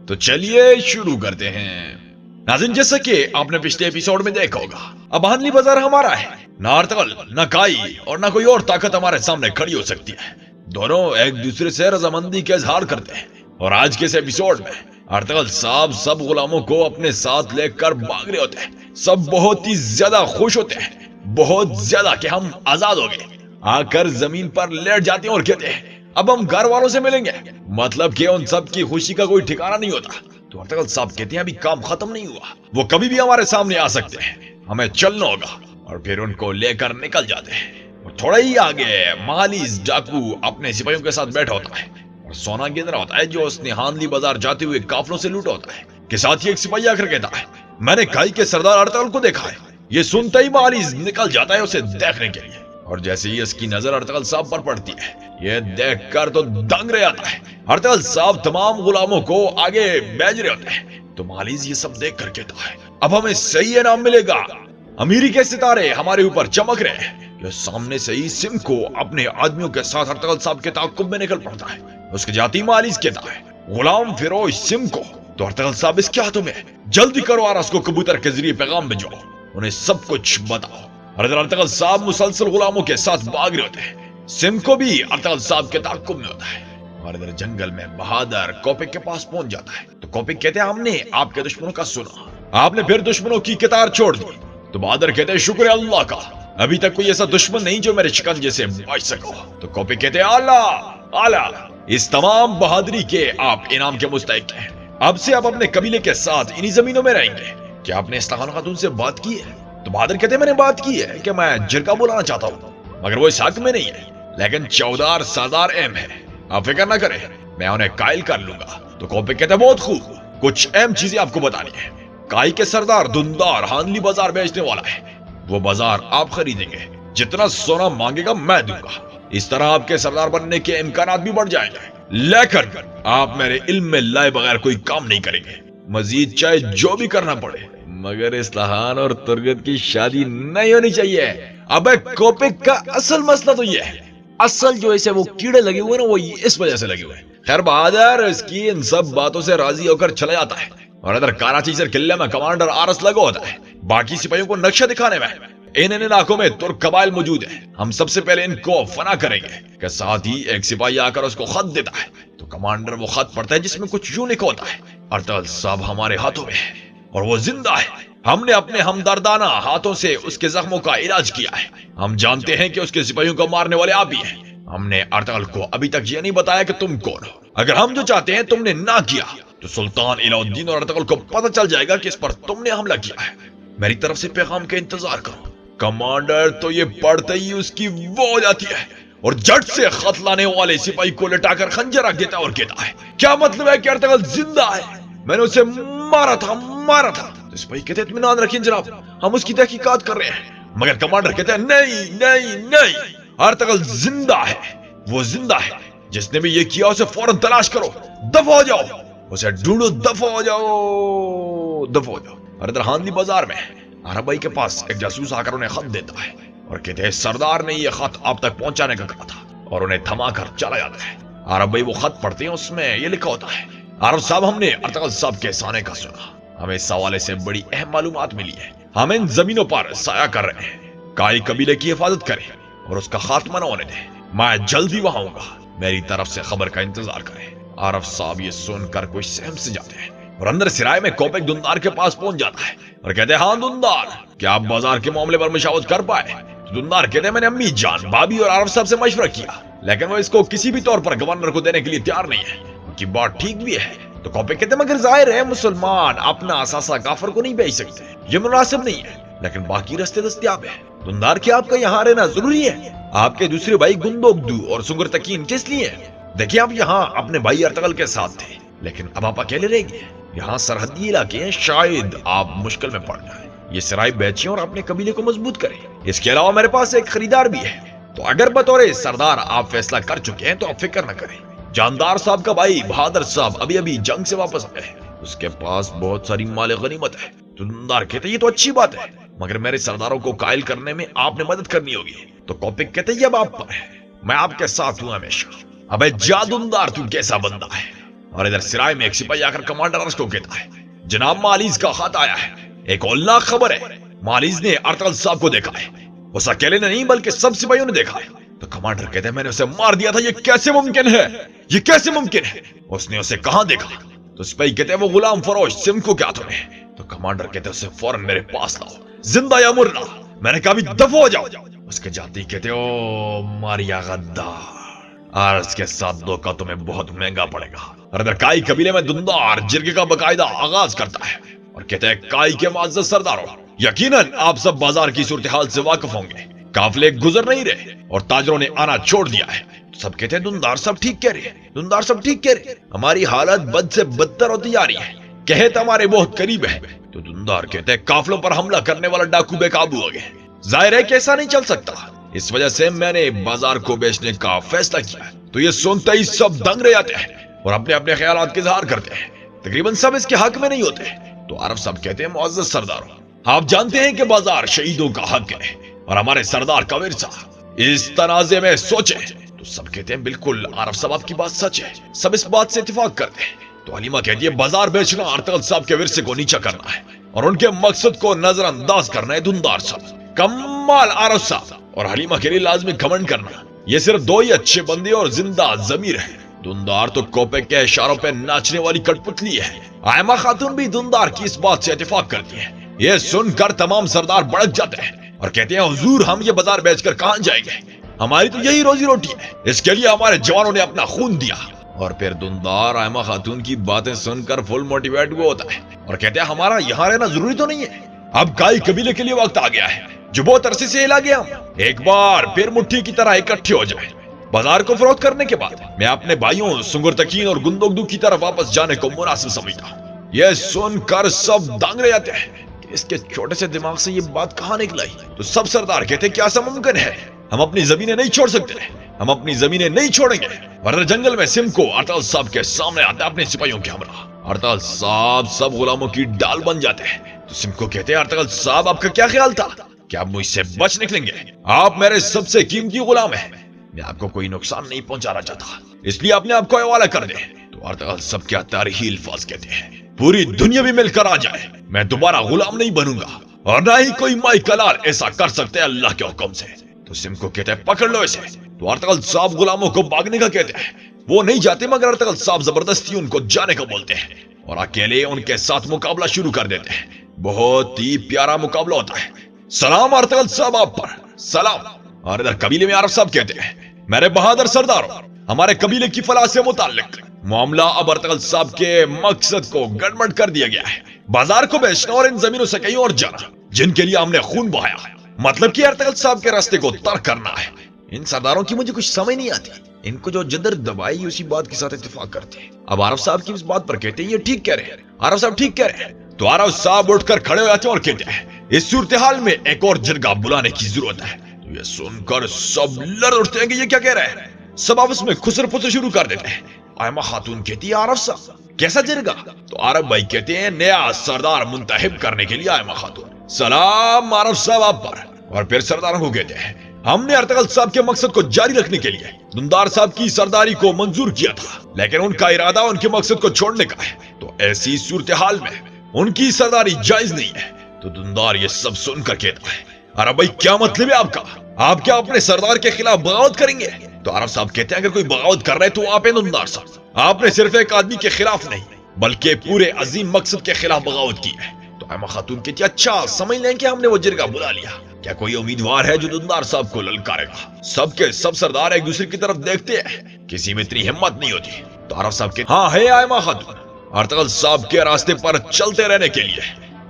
तो चलिए शुरू करते हैं। नाज़रीन, जैसा कि आपने पिछले एपिसोड में देखा होगा, अब हानली बाजार हमारा है। ना अर्तगल, ना काई और ना कोई और ताकत हमारे सामने खड़ी हो सकती है। दोनों एक दूसरे से रजामंदी के इजहार करते हैं। और आज के इस एपिसोड में अर्तगल साहब सब गुलामों को अपने साथ लेकर भाग रहे होते हैं। सब बहुत ही ज्यादा खुश होते हैं, बहुत ज्यादा कि हम आजाद हो गए। आकर जमीन पर लेट जाते हैं और कहते हैं अब हम घर वालों से मिलेंगे। मतलब कि उन सब की खुशी का कोई ठिकाना नहीं होता। तो अर्तगल साहब कहते हैं अभी काम खत्म नहीं हुआ, वो कभी भी हमारे सामने आ सकते हैं, हमें चलना होगा। और फिर उनको लेकर निकल जाते हैं। और थोड़ा ही आगे मालिस डाकू अपने सिपाहियों के साथ बैठा होता है और सोना गिन रहा होता है जो उसने हानली बाजार जाते हुए काफलों से लूटा होता है। के साथ ही एक सिपाही आकर कहता है मैंने काई के सरदार अर्तगल को देखा है। ये सुनते ही मालिस निकल जाता है उसे देखने के लिए। और जैसे ही इसकी नजर अर्तगल साहब पर पड़ती है, ये देखकर तो दंग रह जाता है। अर्तगल साहब तमाम गुलामों को आगे भेज रहे होते हैं। तो मालिस ये सब देख कर कहता है अब हमें सही इनाम मिलेगा। अमीरी के सितारे हमारे ऊपर चमक रहे हैं। ये सामने से ही सिम को अपने आदमियों के साथ अर्तगल साहब के ताक़ुब में निकल पड़ता है। उसके जाती मालिस कहता है गुलाम फिरोज सिम को। तो अर्तगल साहब इसके हाथों में जल्दी करो और उसको कबूतर के जरिए पैगाम भिजवाओ, उन्हें सब कुछ बताओ। अर्तगल साहब मुसलसल गुलामों के साथ भाग रहे होते हैं। सिम को भी अर्तगल साहब के ताक़ुब में होता है। और इधर जंगल में बहादुर कोपिक के पास पहुंच जाता है। तो कोपिक कहते हैं हमने आपके दुश्मनों का सुना, आपने फिर दुश्मनों की कतार छोड़ दी। तो बहादुर कहते हैं शुक्र है अल्लाह का, अभी तक कोई ऐसा दुश्मन नहीं जो मेरे शिकंजे से बच सको। तो कोपिक कहते हैं आला आला, इस तमाम बहादुरी के आप इनाम के मुस्तहिक हैं। अब से आप अपने कबीले के साथ इन्हीं जमीनों में रहेंगे। क्या आपने इस्ताखान खातून से बात की है? तो बहादुर कहते हैं मैंने बात की है कि मैं जिरका बुलाना चाहता हूँ, मगर वो इस हक में नहीं है, लेकिन चौधार सरदार अहम है। आप फिक्र न करें, मैं उन्हें कायल कर लूंगा। तो कोपिक कहते हैं बहुत खूब, कुछ अहम चीजें आपको बतानी है। काई के सरदार दुंदार हानली बाजार बेचने वाला है। वो बाजार आप खरीदेंगे, जितना सोना मांगेगा मैं दूंगा। इस तरह आपके सरदार बनने के इम्कानात भी बढ़ जाएंगे। लेकिन आप मेरे इल्म में लाए बगैर कोई काम नहीं करेंगे, मजीद चाहे जो भी करना पड़े, मगर इस्लाहान और तुर्गत की शादी नहीं होनी चाहिए। अबे कोपिक का असल मसला तो ये है, असल जो इसे वो कीड़े लगे हुए ना वो इस वजह से लगे हुए। खैर बहादुर इसकी इन सब बातों से राजी होकर चला जाता है। और इधर कराची से किले में कमांडर आरस लगा होता है बाकी सिपाहियों को नक्शा दिखाने में। इन इलाकों में तुर्क कबाइल मौजूद है, हम सबसे पहले इनको फना करेंगे। के साथ ही एक सिपाही आकर उसको खत देता है। तो कमांडर वो खत पढ़ता है जिसमें कुछ यूं लिखा होता है अर्तगल साहब हमारे हाथों में है और वो जिंदा है। हमने अपने हमदर्दाना हाथों से उसके जख्मों का इलाज किया है। हम जानते हैं कि उसके सिपाहियों को मारने वाले आप ही हैं। हमने अर्तगल को अभी तक ये नहीं बताया कि तुम कौन हो। अगर हम जो चाहते हैं तुमने ना किया तो सुल्तान इलाउद्दीन और अर्तगल को पता चल जाएगा कि इस पर तुमने हमला किया है। मेरी तरफ से पैगाम का इंतजार करो। कमांडर तो ये पढ़ते ही उसकी वो हो जाती है और झट से खत लाने वाले सिपाही को लटाकर खंजर रख देता है और कहता है क्या मतलब है कि अर्तगल जिंदा है? मैंने उसे मारा था। तो सिपाही कहते हैं इत्मीनान रखिए जनाब, हम उसकी तहकीकात कर रहे हैं। मगर कमांडर कहते हैं नहीं, अर्तगल जिंदा है, वो जिंदा है। जिसने भी ये किया उसे फौरन तलाश करो, दफा हो जाओ, उसे ढूंढो, दफा हो जाओ। और इधर हानली बाजार में आरब भाई के पास एक जासूस आकर उन्हें खत देता है और कहते हैं सरदार ने ये खत आप तक पहुंचाने का कहा था, और उन्हें थमाकर चला जाता है। आरब भाई वो खत पढ़ते हैं, उसमें ये लिखा होता है आरब साहब हमने अर्तगल साहब के साने का सुना, हमें इस हवाले से बड़ी अहम मालूमात मिली है। हम इन जमीनों पर साया कर रहे हैं, काई कबीले की हिफाजत करें और उसका खात्मा न होने दें। मैं जल्दी वहां आऊंगा, मेरी तरफ से खबर का इंतजार करें। आरब साहब ये सुनकर कोई सहम से जाते हैं और अंदर सिराय में कोपिक दुंदार के पास पहुंच जाता है और कहते हैं हाँ दुंदार, क्या आप बाजार के मामले पर मशावत कर पाए? तो दुंदार कहते हैं मैंने अम्मी जान, भाभी और आरब साहब से मशवरा किया, लेकिन वो इसको किसी भी तौर पर गवर्नर को देने के लिए तैयार नहीं है। उनकी बात ठीक भी है। तो कोपिक कहते हैं मगर जाहिर है मुसलमान अपना असासा काफर को नहीं बेच सकते, ये मुनासिब नहीं है, लेकिन बाकी रास्ते दस्तयाब है। दुंदार क्या आपका यहाँ रहना जरूरी है? आपके दूसरे भाई गुंदोगदू और सुंगर तकीन किस लिए? देखिए आप यहाँ अपने भाई अर्तगल के साथ थे, लेकिन अब आप अकेले रह गए। यहाँ सरहदी इलाके हैं, शायद आप मुश्किल में पड़ जाए। ये सराय बेचिए और अपने कबीले को मजबूत करें। इसके अलावा मेरे पास एक खरीदार भी है। तो अगर बतौर सरदार आप फैसला कर चुके हैं तो आप फिक्र न करें। जानदार साहब का भाई बहादुर साहब अभी अभी जंग से वापस आए, उसके पास बहुत सारी माल गनीमत है। तो दुंदार कहते ये तो अच्छी बात है, मगर मेरे सरदारों को कायल करने में आपने मदद करनी होगी। तो कोपिक कहते ये अब आप पर है, मैं आपके साथ हूं हमेशा। अबे जादुंदार तू कैसा बंदा है, और इधर सिराय में एक सिपाही आकर कमांडर अरस को कहता है, जनाब मालिज का खत आया है, एक औलनाक खबर है। मालिज ने अर्तगल साहब को देखा है, उस अकेले ने नहीं बल्कि सब सिपाहियों ने देखा है। तो कमांडर कहते हैं, मैंने उसे मार दिया था, ये कैसे मुमकिन है, ये कैसे मुमकिन है, उसने उसे कहां देखा? तो सिपाही कहते हैं, वो गुलाम फरोश सिम को क्या तुम्हें? तो कमांडर कहते हैं, उसे फौरन मेरे पास लाओ, जिंदा या मुर्दा। मैंने कहा, दफा हो जाओ। उसके जाते ही कहते, ओ मारिया गद्दार, अर्ज के साथ धोखा तुम्हें बहुत महंगा पड़ेगा। और इधर काई कबीले में दुंदार जिरगे का बकायदा आगाज करता है और कहते हैं, काई के मुअज़्ज़ज़ सरदारों, यकीनन आप सब बाजार की सूरत हाल से वाकिफ होंगे। काफिले गुजर नहीं रहे और ताजरों ने आना छोड़ दिया है। तो सब कहते हैं, दुंदार सब ठीक कह रहे हैं, दुंदार सब ठीक कह रहे हैं, हमारी हालत बद से बदतर होती जा रही है, कहत हमारे बहुत करीब है। तो दुंदार कहते हैं, काफिलों पर हमला करने वाला डाकू बेकाबू हो गए, जाहिर है कि ऐसा नहीं चल सकता, इस वजह से मैंने बाजार को बेचने का फैसला किया। तो ये सुनते ही सब दंग रह जाते हैं और अपने अपने ख्यालात का इजहार करते हैं, तकरीबन सब इसके हक में नहीं होते। तो अरब सब कहते हैं, मुअज़्ज़ज़ सरदारों, आप जानते हैं कि बाजार शहीदों का हक है और हमारे सरदार का विरसा, इस तनाजे में सोचे। तो सब कहते हैं, बिल्कुल अरब साहब आपकी बात सच है, सब इस बात से इत्तेफाक करते हैं। तो हलीमा कहती है, बाजार बेचना अर्तगल साहब के विरसे को नीचा करना है और उनके मकसद को नजरअंदाज करना है। दुंदार साहब कमाल अरब साहब और हलीमा के लिए लाजमी घमंड करना, ये सिर्फ दो ही अच्छे बंदे और जिंदा जमीर है। दुंदार तो कोपे के इशारों पे नाचने वाली कठपुतली है। आयमा खातून भी दुंदार की इस बात से इत्तेफाक करती है। ये सुनकर तमाम सरदार भड़क जाते हैं और कहते हैं, हुजूर हम ये बाजार बेचकर कहां जाएंगे, हमारी तो यही रोजी रोटी है, इसके लिए हमारे जवानों ने अपना खून दिया। और फिर दुंदार आयमा खातून की बातें सुनकर फुल मोटिवेट हुआ होता है और कहते हैं, हमारा यहाँ रहना जरूरी तो नहीं है, अब काई कबीले के लिए वक्त आ गया है जो बहुत अरसे से हिला गया, हम एक बार फिर मुट्ठी की तरह इकट्ठे हो जाए। बाजार को फरोख्त करने के बाद मैं अपने भाइयों सुंगरतकीन और गुंदोगदू की तरफ वापस जाने को मुनासिब समझता हूँ। यह सुनकर सब दंग रह जाते हैं कि इसके छोटे से दिमाग से ये बात कहाँ निकलाई। तो सब सरदार कहते हैं, क्या ऐसा मुमकिन है, हम अपनी जमीनें नहीं छोड़ सकते, हम अपनी जमीनें नहीं छोड़ेंगे। वरना जंगल में सिम को अर्तगल साहब के सामने आते अपने सिपाहियों के हमरा, अर्तगल साहब सब गुलामों की डाल बन जाते हैं। तो सिम को कहते हैं, अर्तगल साहब आपका क्या ख्याल था, क्या आप मुझसे बच निकलेंगे? आप मेरे सबसे कीमती गुलाम हैं, मैं आपको कोई नुकसान नहीं पहुंचाना चाहता, इसलिए अपने आप को हवाला कर दे। तो अर्तगल सब क्या तारीखी अल्फाज कहते हैं, पूरी दुनिया भी मिलकर आ जाए, मैं दोबारा गुलाम नहीं बनूंगा और ना ही कोई माई कलार ऐसा कर सकते हैं अल्लाह के हुक्म से। तो सिम को कहते हैं, पकड़ लो इसे। तो अर्तगल साहब गुलामों को भागने का कहते हैं, वो नहीं जाते मगर अर्तगल साहब जबरदस्ती उनको जाने को बोलते हैं और अकेले उनके साथ मुकाबला शुरू कर देते हैं। बहुत ही प्यारा मुकाबला होता है। सलाम अर्तगल साहब आप पर, सलाम। और इधर कबीले में अरब साहब कहते हैं, मेरे बहादुर सरदारों, हमारे कबीले की फलाह से मुताल्लिक मामला अब अर्तगल साहब के मकसद को गड़बड़ कर दिया गया है। बाजार को बेचना और इन जमीनों से कहीं और जाना जिनके लिए हमने खून बहाया, मतलब कि अर्तगल साहब के रास्ते को तर्क करना है। इन सरदारों की मुझे कुछ समझ नहीं आती, इनको जो जिधर दबाई उसी बात के साथ इत्तेफाक करते हैं। अब अरब साहब की इस बात पर कहते हैं, ये ठीक कह रहे हैं, अरब साहब ठीक कह रहे हैं। तो अरब साहब उठकर खड़े हो जाते हैं और कहते हैं, इस सूरत हाल में एक और जिरगा बुलाने की जरूरत है। तो ये सुनकर सब लड़ उठते हैं कि ये क्या कह रहे हैं, सब आपस में खुसर फुसर शुरू कर देते हैं। आयमा खातून कहती है, अरब साहब कैसा जिरगा? तो अरब भाई कहते हैं, नया सरदार मुंतखब करने के लिए आयमा खातून। सलाम अरब साहब आप पर। और फिर सरदारों को कहते हैं, हमने अर्तगल साहब के मकसद को जारी रखने के लिए दुंदार साहब की सरदारी को मंजूर किया था, लेकिन उनका इरादा उनके मकसद को छोड़ने का है। तो ऐसी सूरत हाल में उनकी सरदारी जायज नहीं है। तो दुंदार ये सब सुनकर कहता है, अरे भाई क्या मतलब है आपका, आप क्या अपने सरदार के खिलाफ बगावत करेंगे? तो अरब साहब कहते हैं, अगर कोई बगावत कर रहा है तो आप हैं दुंदार साहब, आपने सिर्फ एक आदमी के खिलाफ नहीं बल्कि पूरे अजीम मकसद के खिलाफ बगावत की है। तो आयमा खातून कहती है, अच्छा समझ लें कि हमने वो जिरगा बुला लिया, क्या कोई उम्मीदवार है जो दुंदार साहब को ललकारेगा? सबके सब सरदार एक दूसरे की तरफ देखते हैं, किसी में इतनी हिम्मत नहीं होती। तो अरब साहब कहते, हाँ है आयमा खातून, अर्तगल साहब के रास्ते पर चलते रहने के लिए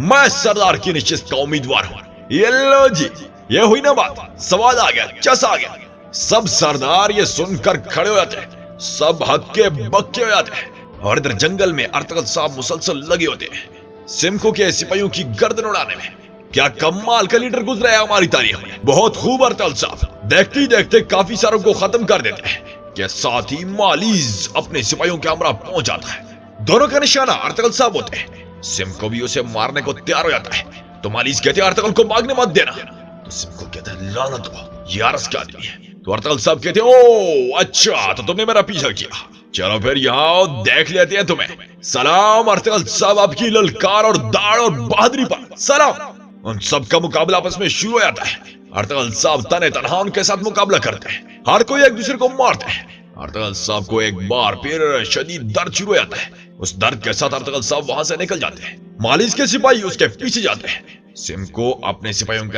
मैं सरदार की निश्चित का उम्मीदवार हूँ। ये लो जी, ये हुई ना बात, स्वाद आ गया, चस आ गया। सब सरदार ये सुनकर खड़े हो जाते हैं, सब हक्के बक्के हो जाते हैं। और इधर जंगल में अर्तगल साहब मुसलसल लगे होते हैं सिमको के सिपाहियों की गर्दन उड़ाने में। क्या कमाल का लीडर गुजरा है हमारी तारीख में, बहुत खूब अर्तगल साहब। देखते ही देखते काफी सारों को खत्म कर देते हैं कि साथ ही मालीज अपने सिपाहियों के हमरा पहुंच जाता है। दोनों का निशाना अर्तगल साहब होते हैं। सिमको भी उसे मारने को तैयार हो जाता है। तो मालीज कहते हैं, अर्तगल को भागने मत देना। तो सिमको कहता है, लानत हो, ये अरस का आदमी है। तो अर्तगल साहब कहते हैं, ओ अच्छा तो तुमने मेरा पीछा किया, चलो फिर यहाँ देख लेते हैं तुम्हें। सलाम अर्तगल साहब, आपकी ललकार और दाढ़ और बहादुरी पर सलाम। उन सब का मुकाबला आपस में शुरू हो जाता है। अर्तगल साहब तने तनहा उनके साथ मुकाबला करते हैं, हर कोई एक दूसरे को मारते हैं। अर्तगल साहब को एक बार फिर शदीद दर्द शुरू हो जाता है। उस दर्द के साथ अर्तगल साहब वहां से निकल जाते हैं। मालिश के सिपाही उसके पीछे जाते हैं। सिम को अपने सिपाहियों के